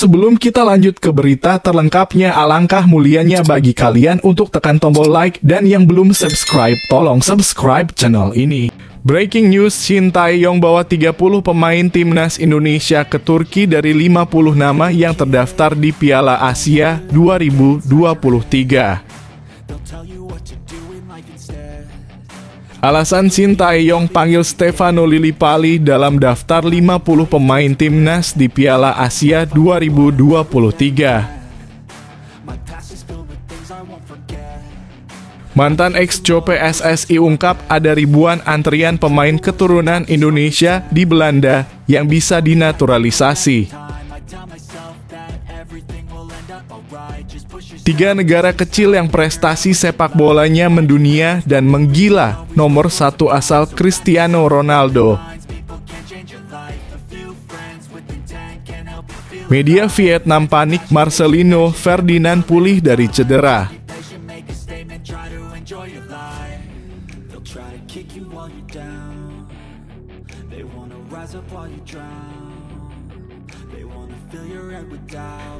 sebelum kita lanjut ke berita terlengkapnya, alangkah mulianya bagi kalian untuk tekan tombol like, dan yang belum subscribe, tolong subscribe channel ini. Breaking news, Shin Tae-yong bawa 30 pemain timnas Indonesia ke Turki dari 50 nama yang terdaftar di Piala Asia 2023. Alasan Shin Tae-yong panggil Stefano Lillipali dalam daftar 50 pemain timnas di Piala Asia 2023. Mantan ex-Jo PSSI ungkap ada ribuan antrian pemain keturunan Indonesia di Belanda yang bisa dinaturalisasi. 3 negara kecil yang prestasi sepak bolanya mendunia dan menggila, nomor 1 asal Cristiano Ronaldo. Media Vietnam panik Marcelino Ferdinand pulih dari cedera.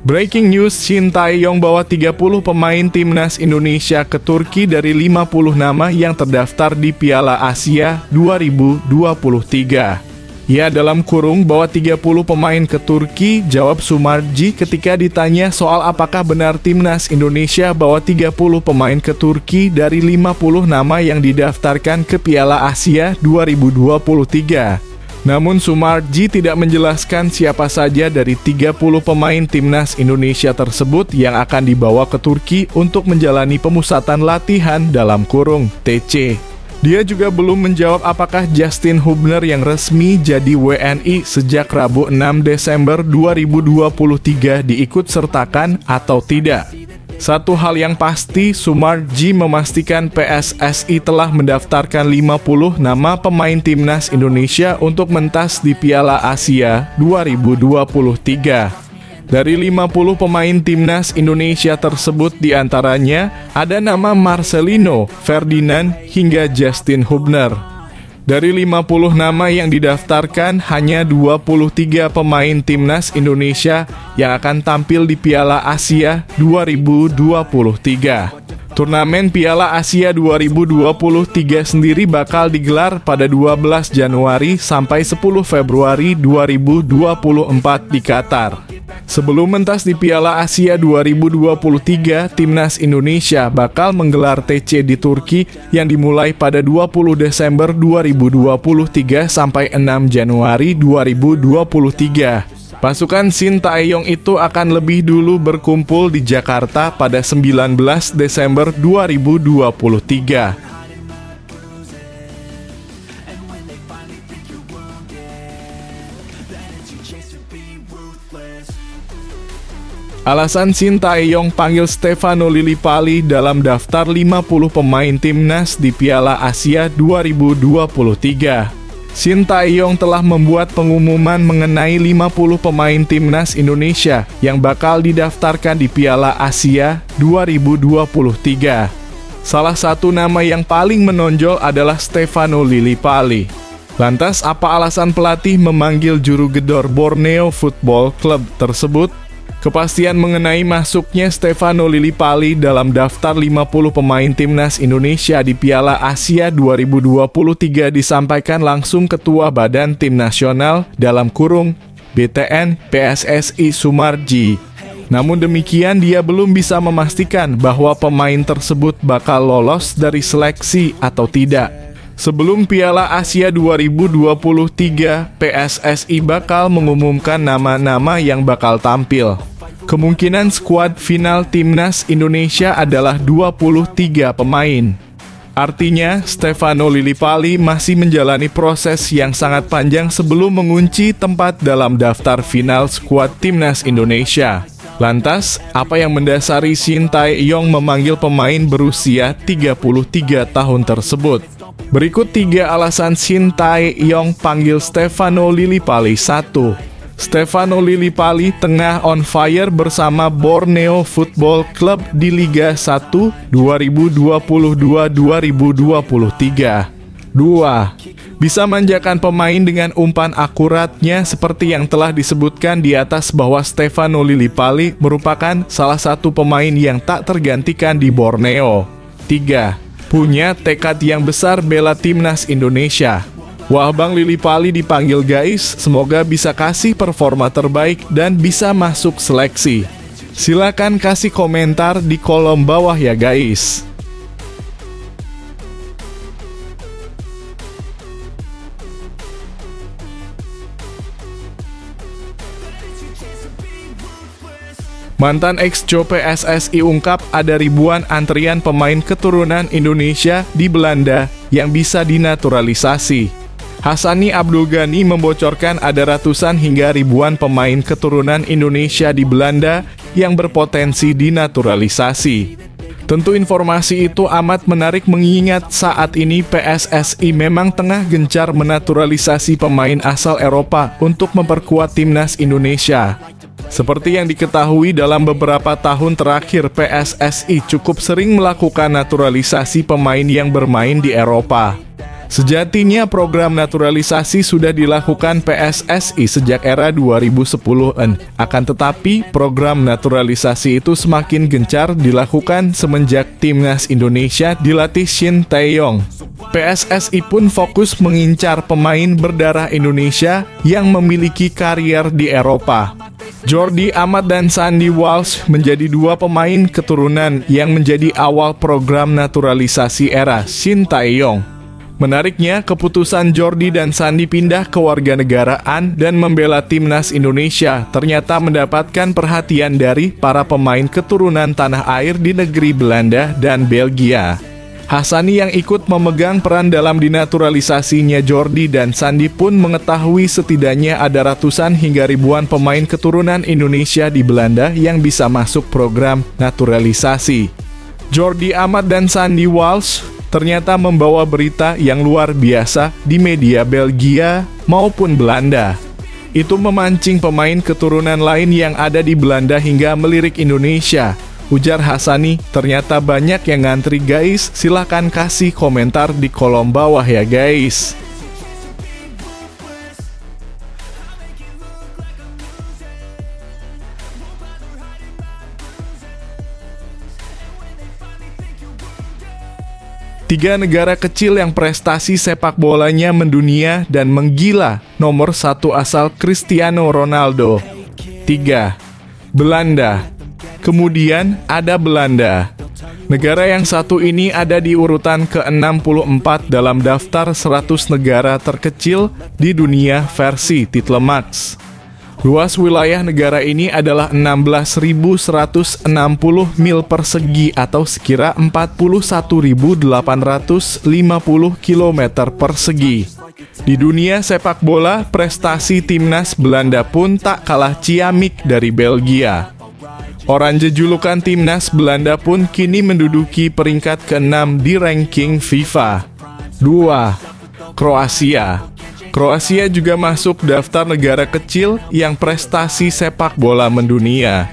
Breaking news, Shin Tae-yong bawa 30 pemain timnas Indonesia ke Turki dari 50 nama yang terdaftar di Piala Asia 2023. Ya, dalam kurung bawa 30 pemain ke Turki, jawab Sumarji ketika ditanya soal apakah benar timnas Indonesia bawa 30 pemain ke Turki dari 50 nama yang didaftarkan ke Piala Asia 2023. Namun Sumarji tidak menjelaskan siapa saja dari 30 pemain timnas Indonesia tersebut yang akan dibawa ke Turki untuk menjalani pemusatan latihan dalam kurung TC. Dia juga belum menjawab apakah Justin Hubner yang resmi jadi WNI sejak Rabu 6 Desember 2023 diikut sertakan atau tidak. Satu hal yang pasti, Sumarji memastikan PSSI telah mendaftarkan 50 nama pemain timnas Indonesia untuk mentas di Piala Asia 2023. Dari 50 pemain timnas Indonesia tersebut diantaranya ada nama Marcelino, Ferdinand, hingga Justin Hubner. Dari 50 nama yang didaftarkan, hanya 23 pemain timnas Indonesia yang akan tampil di Piala Asia 2023. Turnamen Piala Asia 2023 sendiri bakal digelar pada 12 Januari sampai 10 Februari 2024 di Qatar. Sebelum mentas di Piala Asia 2023, timnas Indonesia bakal menggelar TC di Turki yang dimulai pada 20 Desember 2023 sampai 6 Januari 2023. Pasukan Shin Tae-yong itu akan lebih dulu berkumpul di Jakarta pada 19 Desember 2023. Alasan Shin Tae-yong panggil Stefano Lillipali dalam daftar 50 pemain timnas di Piala Asia 2023. Shin Tae-yong telah membuat pengumuman mengenai 50 pemain timnas Indonesia yang bakal didaftarkan di Piala Asia 2023. Salah satu nama yang paling menonjol adalah Stefano Lillipali. Lantas, apa alasan pelatih memanggil juru gedor Borneo Football Club tersebut? Kepastian mengenai masuknya Stefano Lillipali dalam daftar 50 pemain timnas Indonesia di Piala Asia 2023 disampaikan langsung Ketua Badan Tim Nasional dalam kurung BTN PSSI Sumarji. Namun demikian, dia belum bisa memastikan bahwa pemain tersebut bakal lolos dari seleksi atau tidak. Sebelum Piala Asia 2023, PSSI bakal mengumumkan nama-nama yang bakal tampil. Kemungkinan skuad final timnas Indonesia adalah 23 pemain. Artinya, Stefano Lillipali masih menjalani proses yang sangat panjang sebelum mengunci tempat dalam daftar final skuad timnas Indonesia. Lantas, apa yang mendasari Shin Tae-yong memanggil pemain berusia 33 tahun tersebut? Berikut 3 alasan Shin Tae-yong panggil Stefano Lillipali. 1. Stefano Lillipali tengah on fire bersama Borneo Football Club di Liga 1 2022-2023. 2. Bisa manjakan pemain dengan umpan akuratnya seperti yang telah disebutkan di atas bahwa Stefano Lillipali merupakan salah satu pemain yang tak tergantikan di Borneo. 3. Punya tekad yang besar bela timnas Indonesia. Wah, Bang Lillipali dipanggil guys, semoga bisa kasih performa terbaik dan bisa masuk seleksi. Silakan kasih komentar di kolom bawah ya guys. Mantan ex-Jo PSSI ungkap ada ribuan antrian pemain keturunan Indonesia di Belanda yang bisa dinaturalisasi. Hassani Abdul Ghani membocorkan ada ratusan hingga ribuan pemain keturunan Indonesia di Belanda yang berpotensi dinaturalisasi. Tentu informasi itu amat menarik mengingat saat ini PSSI memang tengah gencar menaturalisasi pemain asal Eropa untuk memperkuat timnas Indonesia. Seperti yang diketahui dalam beberapa tahun terakhir, PSSI cukup sering melakukan naturalisasi pemain yang bermain di Eropa. Sejatinya program naturalisasi sudah dilakukan PSSI sejak era 2010-an. Akan tetapi, program naturalisasi itu semakin gencar dilakukan semenjak timnas Indonesia dilatih Shin Tae-yong. PSSI pun fokus mengincar pemain berdarah Indonesia yang memiliki karier di Eropa. Jordi Amat dan Sandy Walsh menjadi dua pemain keturunan yang menjadi awal program naturalisasi era Shin Tae-yong. Menariknya, keputusan Jordi dan Sandy pindah ke warganegaraan dan membela timnas Indonesia ternyata mendapatkan perhatian dari para pemain keturunan tanah air di negeri Belanda dan Belgia. Hassani yang ikut memegang peran dalam dinaturalisasinya Jordi dan Sandy pun mengetahui setidaknya ada ratusan hingga ribuan pemain keturunan Indonesia di Belanda yang bisa masuk program naturalisasi. Jordi Amat dan Sandy Walsh ternyata membawa berita yang luar biasa di media Belgia maupun Belanda. Itu memancing pemain keturunan lain yang ada di Belanda hingga melirik Indonesia. Ujar Hassani, ternyata banyak yang ngantri guys, silahkan kasih komentar di kolom bawah ya guys. Tiga negara kecil yang prestasi sepak bolanya mendunia dan menggila. Nomor 1 asal Cristiano Ronaldo. 3. Belanda. Kemudian ada Belanda. Negara yang satu ini ada di urutan ke-64 dalam daftar 100 negara terkecil di dunia versi Titlemark. Luas wilayah negara ini adalah 16.160 mil persegi atau sekira 41.850 km persegi. Di dunia sepak bola, prestasi timnas Belanda pun tak kalah ciamik dari Belgia. Oranje julukan timnas Belanda pun kini menduduki peringkat ke-6 di ranking FIFA. 2. Kroasia. Kroasia juga masuk daftar negara kecil yang prestasi sepak bola mendunia.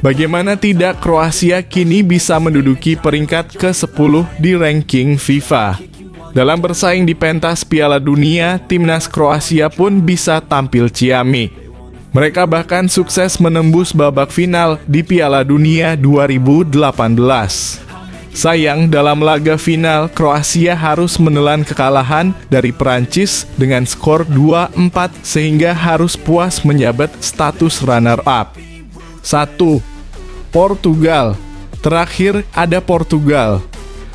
Bagaimana tidak, Kroasia kini bisa menduduki peringkat ke-10 di ranking FIFA. Dalam bersaing di pentas Piala Dunia, timnas Kroasia pun bisa tampil ciamik. Mereka bahkan sukses menembus babak final di Piala Dunia 2018. Sayang, dalam laga final, Kroasia harus menelan kekalahan dari Prancis dengan skor 2-4 sehingga harus puas menjabat status runner-up. 1. Portugal. Terakhir ada Portugal.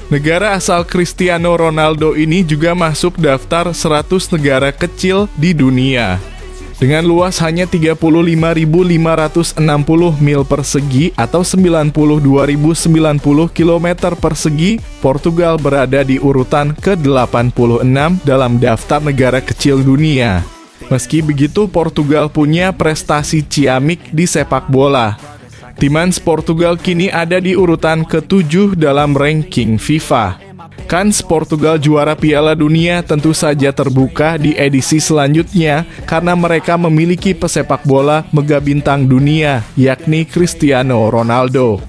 Negara asal Cristiano Ronaldo ini juga masuk daftar 100 negara kecil di dunia. Dengan luas hanya 35.560 mil persegi atau 92.090 km persegi, Portugal berada di urutan ke-86 dalam daftar negara kecil dunia. Meski begitu, Portugal punya prestasi ciamik di sepak bola. Timnas Portugal kini ada di urutan ke-7 dalam ranking FIFA. Kans Portugal juara Piala Dunia tentu saja terbuka di edisi selanjutnya karena mereka memiliki pesepak bola mega bintang dunia, yakni Cristiano Ronaldo.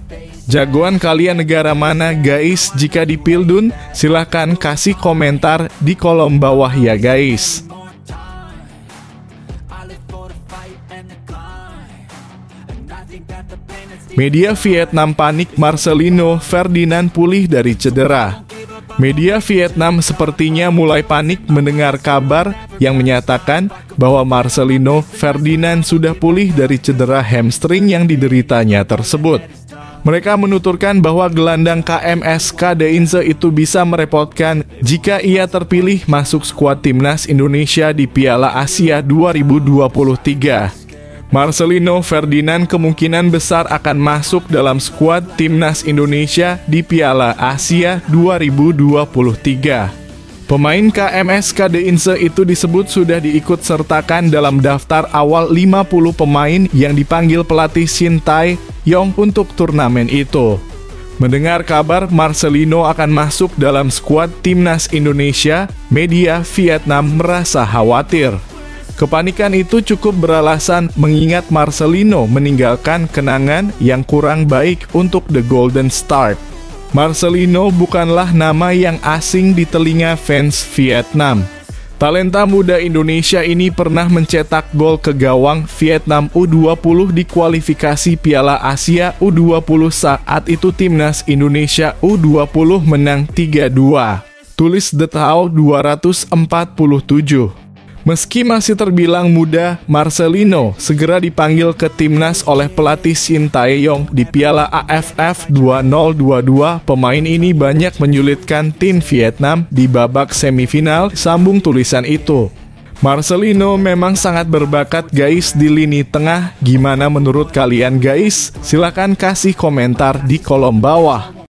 Jagoan kalian negara mana guys? Jika di Pildun, silahkan kasih komentar di kolom bawah ya guys. Media Vietnam panik Marcelino Ferdinand pulih dari cedera. Media Vietnam sepertinya mulai panik mendengar kabar yang menyatakan bahwa Marcelino Ferdinand sudah pulih dari cedera hamstring yang dideritanya tersebut. Mereka menuturkan bahwa gelandang KMSK Deinze itu bisa merepotkan jika ia terpilih masuk skuad timnas Indonesia di Piala Asia 2023. Marcelino Ferdinand kemungkinan besar akan masuk dalam skuad timnas Indonesia di Piala Asia 2023. Pemain KMSK Deinze itu disebut sudah diikut sertakan dalam daftar awal 50 pemain yang dipanggil pelatih Shin Tae-yong untuk turnamen itu. Mendengar kabar Marcelino akan masuk dalam skuad timnas Indonesia, media Vietnam merasa khawatir. Kepanikan itu cukup beralasan mengingat Marcelino meninggalkan kenangan yang kurang baik untuk The Golden Start. Marcelino bukanlah nama yang asing di telinga fans Vietnam. Talenta muda Indonesia ini pernah mencetak gol ke gawang Vietnam U20 di kualifikasi Piala Asia U20 saat itu timnas Indonesia U20 menang 3-2. Tulis The Tao 247. Meski masih terbilang muda, Marcelino segera dipanggil ke timnas oleh pelatih Shin Tae-yong di Piala AFF 2022. Pemain ini banyak menyulitkan tim Vietnam di babak semifinal, sambung tulisan itu. Marcelino memang sangat berbakat guys di lini tengah. Gimana menurut kalian guys? Silahkan kasih komentar di kolom bawah.